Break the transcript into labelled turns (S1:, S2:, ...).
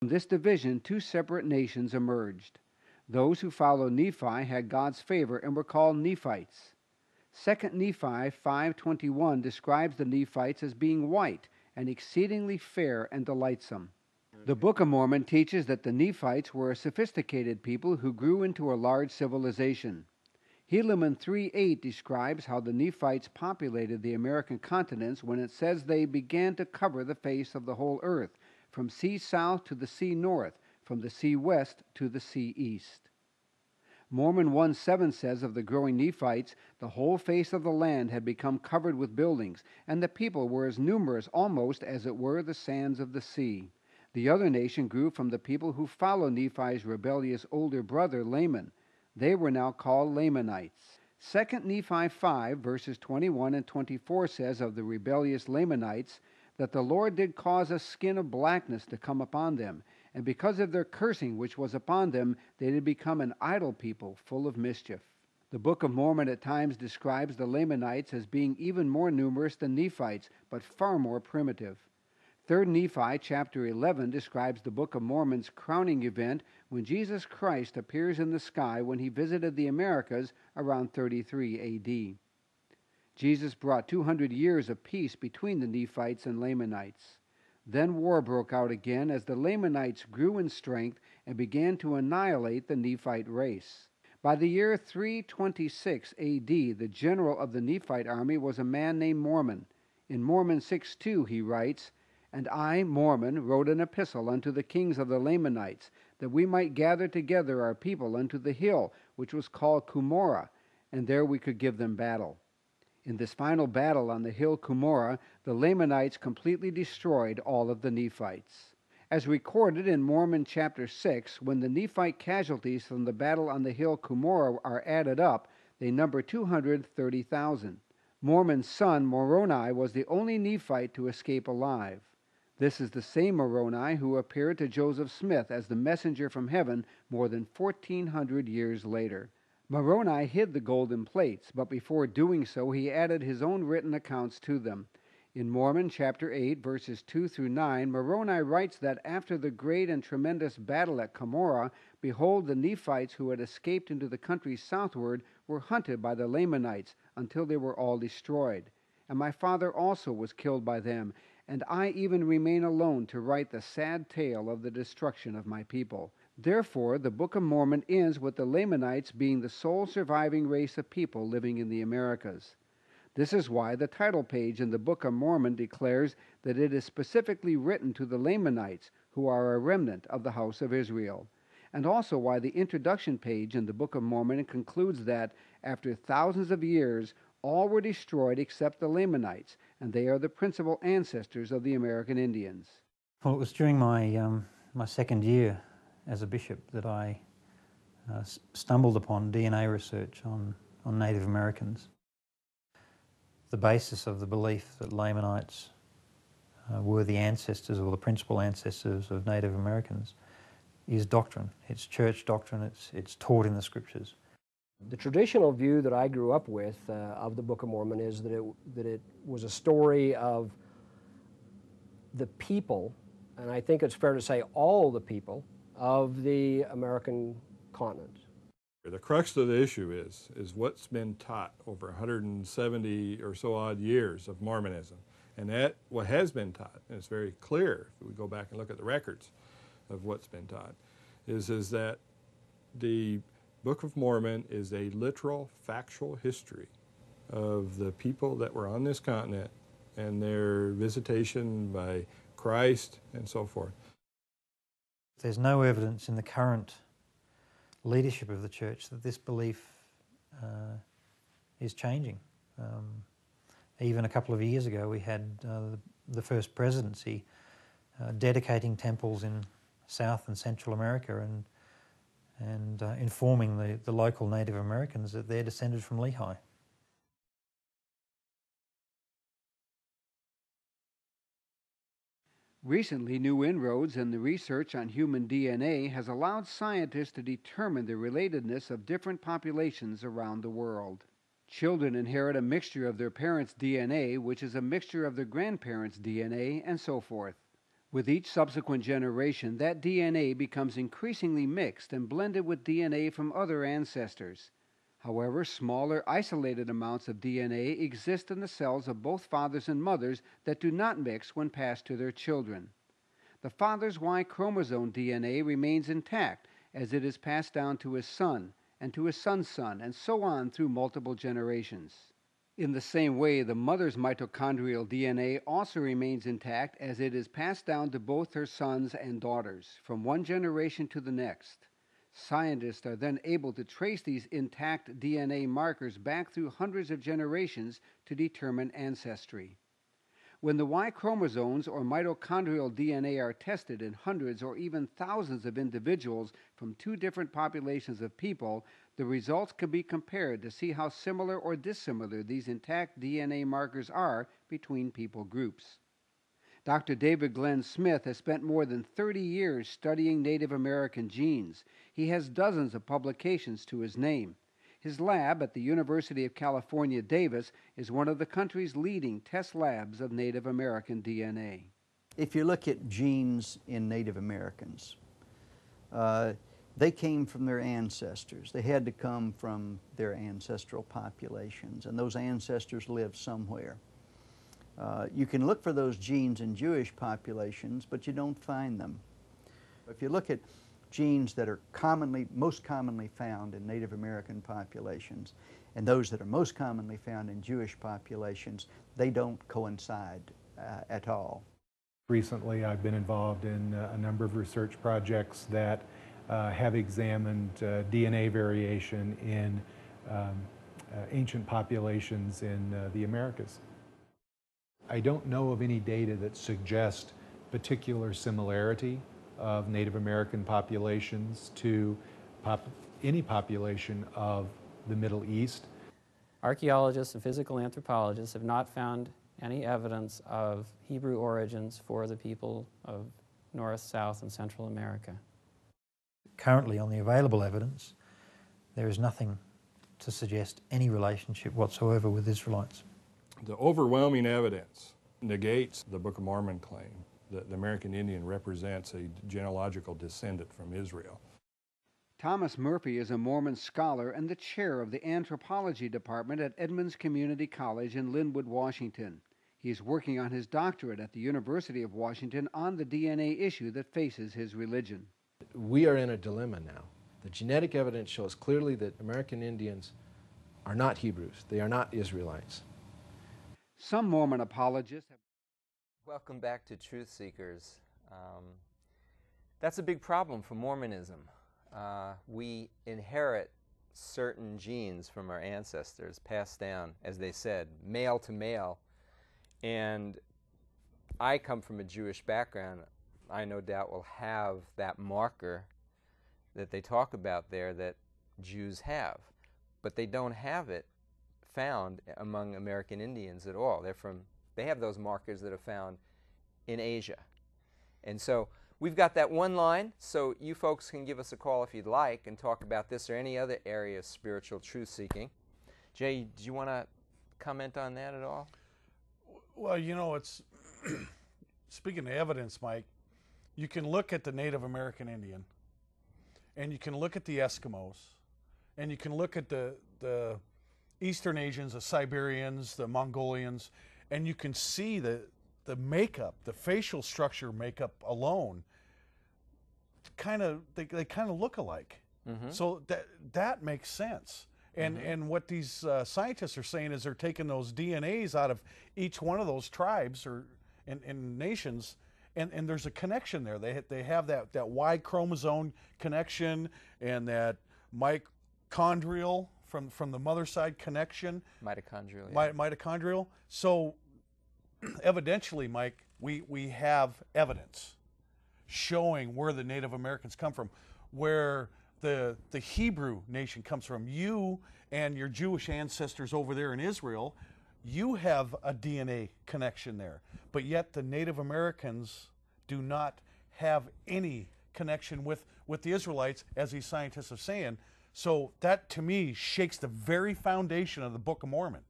S1: From this division, two separate nations emerged. Those who followed Nephi had God's favor and were called Nephites. 2 Nephi 5:21 describes the Nephites as being white and exceedingly fair and delightsome. The Book of Mormon teaches that the Nephites were a sophisticated people who grew into a large civilization. Helaman 3:8 describes how the Nephites populated the American continents when it says they began to cover the face of the whole earth, from sea south to the sea north, from the sea west to the sea east. Mormon 1:7 says of the growing Nephites, the whole face of the land had become covered with buildings, and the people were as numerous almost as it were the sands of the sea. The other nation grew from the people who followed Nephi's rebellious older brother Laman. They were now called Lamanites. 2 Nephi 5, verses 21 and 24 says of the rebellious Lamanites that the Lord did cause a skin of blackness to come upon them, and because of their cursing which was upon them, they did become an idle people full of mischief. The Book of Mormon at times describes the Lamanites as being even more numerous than Nephites, but far more primitive. 3 Nephi chapter 11 describes the Book of Mormon's crowning event when Jesus Christ appears in the sky when he visited the Americas around 33 A.D. Jesus brought 200 years of peace between the Nephites and Lamanites. Then war broke out again as the Lamanites grew in strength and began to annihilate the Nephite race. By the year 326 A.D., the general of the Nephite army was a man named Mormon. In Mormon 6:2 he writes, "And I, Mormon, wrote an epistle unto the kings of the Lamanites, that we might gather together our people unto the hill, which was called Cumorah, and there we could give them battle." In this final battle on the hill Cumorah, the Lamanites completely destroyed all of the Nephites. As recorded in Mormon chapter 6, when the Nephite casualties from the battle on the hill Cumorah are added up, they number 230,000. Mormon's son Moroni was the only Nephite to escape alive. This is the same Moroni who appeared to Joseph Smith as the messenger from heaven more than 1,400 years later. Moroni hid the golden plates, but before doing so he added his own written accounts to them. In Mormon chapter 8, verses 2 through 9, Moroni writes that after the great and tremendous battle at Cumorah, behold, the Nephites who had escaped into the country southward were hunted by the Lamanites until they were all destroyed. And my father also was killed by them, and I even remain alone to write the sad tale of the destruction of my people. Therefore, the Book of Mormon ends with the Lamanites being the sole surviving race of people living in the Americas. This is why the title page in the Book of Mormon declares that it is specifically written to the Lamanites, who are a remnant of the house of Israel, and also why the introduction page in the Book of Mormon concludes that, after thousands of years, all were destroyed except the Lamanites, and they are the principal ancestors of the American Indians.
S2: Well, it was during my second year as a bishop that I stumbled upon DNA research on Native Americans. The basis of the belief that Lamanites were the ancestors or the principal ancestors of Native Americans is doctrine. It's church doctrine. It's taught in the scriptures.
S3: The traditional view that I grew up with of the Book of Mormon is that it was a story of the people, and I think it's fair to say all the people, of the American continent.
S4: The crux of the issue is what's been taught over 170 or so odd years of Mormonism. And that, what has been taught, and it's very clear if we go back and look at the records of what's been taught, is that the Book of Mormon is a literal, factual history of the people that were on this continent and their visitation by Christ and so forth.
S2: There's no evidence in the current leadership of the church that this belief is changing. Even a couple of years ago we had the first presidency dedicating temples in South and Central America and informing the local Native Americans that they're descended from Lehi.
S1: Recently, new inroads in the research on human DNA has allowed scientists to determine the relatedness of different populations around the world. Children inherit a mixture of their parents' DNA, which is a mixture of their grandparents' DNA, and so forth. With each subsequent generation, that DNA becomes increasingly mixed and blended with DNA from other ancestors. However, smaller, isolated amounts of DNA exist in the cells of both fathers and mothers that do not mix when passed to their children. The father's Y chromosome DNA remains intact as it is passed down to his son and to his son's son, and so on through multiple generations. In the same way, the mother's mitochondrial DNA also remains intact as it is passed down to both her sons and daughters, from one generation to the next. Scientists are then able to trace these intact DNA markers back through hundreds of generations to determine ancestry. When the Y chromosomes or mitochondrial DNA are tested in hundreds or even thousands of individuals from two different populations of people, the results can be compared to see how similar or dissimilar these intact DNA markers are between people groups. Dr. David Glenn Smith has spent more than 30 years studying Native American genes. He has dozens of publications to his name. His lab at the University of California, Davis, is one of the country's leading test labs of Native American DNA.
S5: If you look at genes in Native Americans, they came from their ancestors. They had to come from their ancestral populations, and those ancestors lived somewhere. You can look for those genes in Jewish populations, but you don't find them. If you look at genes that are most commonly found in Native American populations and those that are most commonly found in Jewish populations, they don't coincide at all.
S6: Recently, I've been involved in a number of research projects that have examined DNA variation in ancient populations in the Americas. I don't know of any data that suggest particular similarity of Native American populations to any population of the Middle East.
S7: Archaeologists and physical anthropologists have not found any evidence of Hebrew origins for the people of North, South, and Central America.
S2: Currently, on the available evidence, there is nothing to suggest any relationship whatsoever with Israelites.
S4: The overwhelming evidence negates the Book of Mormon claim that the American Indian represents a genealogical descendant from Israel.
S1: Thomas Murphy is a Mormon scholar and the chair of the anthropology department at Edmonds Community College in Lynnwood, Washington. He is working on his doctorate at the University of Washington on the DNA issue that faces his religion.
S8: We are in a dilemma now. The genetic evidence shows clearly that American Indians are not Hebrews. They are not Israelites.
S1: Some Mormon apologists have...
S9: Welcome back to Truth Seekers. That's a big problem for Mormonism. We inherit certain genes from our ancestors, passed down, as they said, male to male. And I come from a Jewish background. I no doubt will have that marker that they talk about there that Jews have. But they don't have it found among American Indians at all. They have those markers that are found in Asia. And so we've got that one line, so you folks can give us a call if you'd like and talk about this or any other area of spiritual truth-seeking. Jay, do you want to comment on that at all?
S10: Well, you know, it's speaking of evidence, Mike, you can look at the Native American Indian, and you can look at the Eskimos, and you can look at the Eastern Asians, the Siberians, the Mongolians, and you can see the makeup, the facial structure makeup alone, they kind of look alike. Mm-hmm. So that makes sense. And what these scientists are saying is they're taking those DNAs out of each one of those tribes or in nations, and there's a connection there. They have that Y chromosome connection and that mitochondrial from the mother side connection.
S9: Mitochondrial. Yeah.
S10: Mitochondrial. So evidentially, Mike, we have evidence showing where the Native Americans come from, where the Hebrew nation comes from. You and your Jewish ancestors over there in Israel, you have a DNA connection there. But yet the Native Americans do not have any connection with the Israelites, as these scientists are saying. So that, to me, shakes the very foundation of the Book of Mormon.